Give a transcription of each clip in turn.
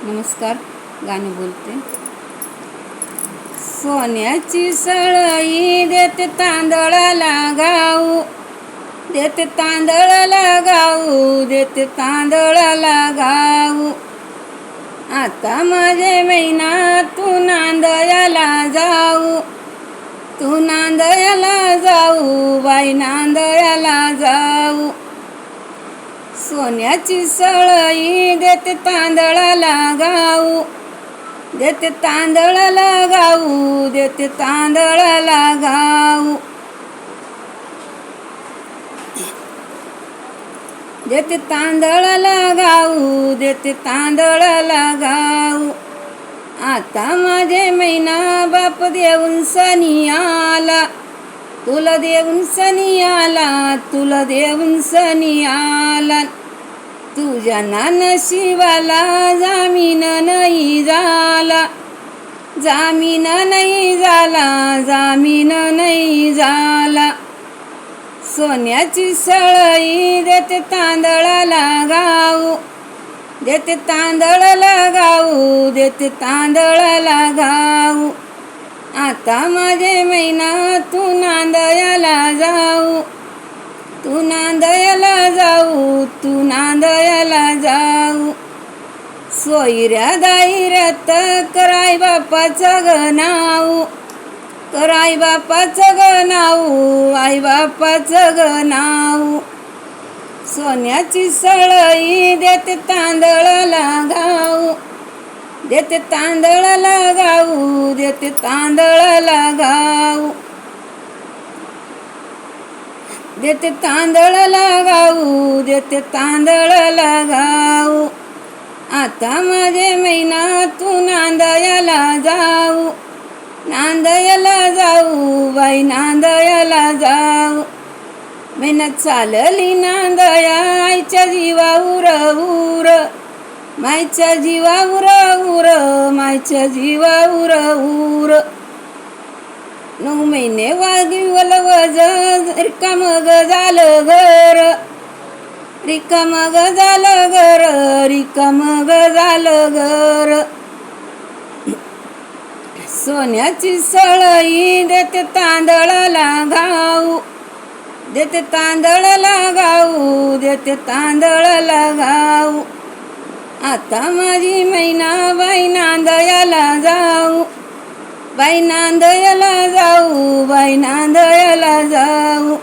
नमस्कार, गाणं बोलते. सोन्याची सळई देते तांदळाला गाऊ, देते तांदळाला गाऊ, देते तांदळाला गाऊ. आता माझे मैना तू नांदयाला जाऊ, तू नांदयाला जाऊ, बाई नांदयाला जाऊ. सोन्याची सळई देते तांदळाला गाऊ, देते तांदळाला गाऊ, देते तांदळाला गाऊ. देते तांदळाला गाऊ, देते तांदळाला गाऊ. आता माझे मैना बाप देऊन सनी आला, तुला देऊन सनी आला, तुला देऊन सनी आला. तुझ्या नशिबाला जामीन नाही झाला, जामीन नाही झाला, जामीन नाही झाला. सोन्याची सळई देते तांदळाला गाऊ, देते तांदळाला गाऊ, देते तांदळाला गाऊ. आता माझे मैना तू नांदयाला जाऊ, तू नांदयाला जाऊ, तू नांदयाला जाऊ. सोयऱ्या दायऱ्यात कराय बापाचं ग नाऊ, कराय बापाचं ग नाऊ, आई बापाचं ग नाऊ. सोन्याची सळई देते तांदळाला गाऊ, देते तांदळाला गाऊ, देते तांदळाला गाऊ. देते तांदळाला गाऊ, देते तांदळाला गाऊ. आता माझे मैना तू नांदयाला जाऊ, नांदयाला जाऊ, बाई नांदयाला जाऊ. मैना चालली नांदया आईच्या जीवावर उर, मायच्या जीवावर उर, मायच्या जीवावर उर. 9 महिने वागिवल वज, रिकामग झालं घर, रिकामग झालं घर, रिकामग झालं घर. सोन्याची सळई देते तांदळाला गाऊ, देते तांदळाला गाऊ, देते तांदळाला गाऊ. आता माझी मैना बाई नांदयाला जाऊ, बाई नांदयाला जाऊ, बाई नांदयाला जाऊ.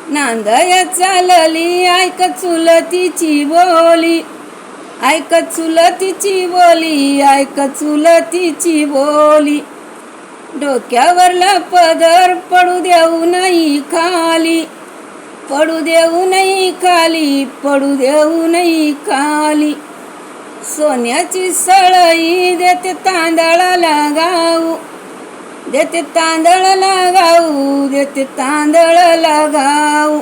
नांदया चालली ऐक चुलतीची बोली, ऐक चुलतीची बोली, ऐक चुलतीची बोली. डोक्यावरला पदर पडू देऊ नाही खाली, पडू देऊ नाही खाली, पडू देऊ नाही खाली. सोन्याची सळई देते तांदळाला गाऊ, देते तांदळाला गाऊ, देते तांदळाला गाऊ.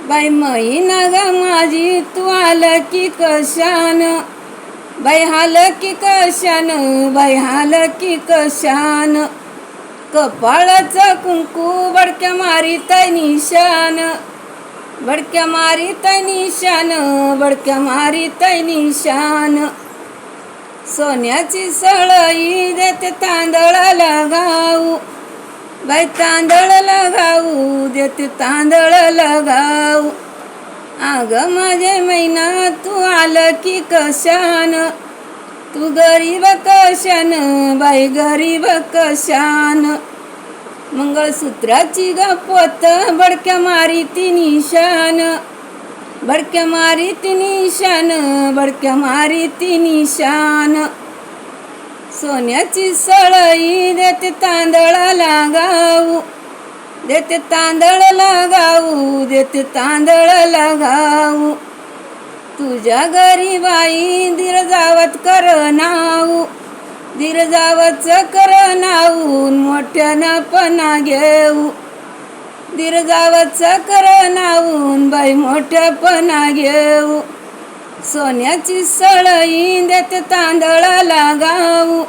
बाई मैना ग माझी तू आलं की कशान, बाई हाल की कशान, बाई हाल की कशान. कपाळाचं कुंकू बडक्या मारीत निशान, बडक्या मारीत निशान, बडक्या मारीत निशान. सोन्याची सळई देते तांदळाला गाऊ, बाई तांदळाला गाऊ, देते तांदळाला गाऊ. अग माझे मैना तू आलं की कशान, तू गरीब कशान, बाई गरीब कशान. मंगळसूत्राची गपोत बडक्या मारीती निशान, बडक्या मारीती निशान, बडक्या मारीती निशान. सोन्याची सळई देते तांदळाला गाऊ, देते तांदळाला गाऊ, देते तांदळाला गाऊ. तुझ्या घरी बाई धीर जावत कर नाऊ, धीर जावच कर नाऊ, मोठ्यानं पणा घेऊ. धीर जावच कर नाऊन बाई मोठ्यापणा घेऊ. सोन्याची सळई देते तांदळाला गाऊ,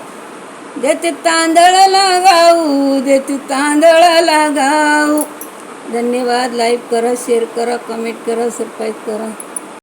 देते तांदळाला गाऊ, देते तांदळाला गाऊ. धन्यवाद. लाईक करा, शेअर करा, कमेंट करा, सबस्क्राईब करा.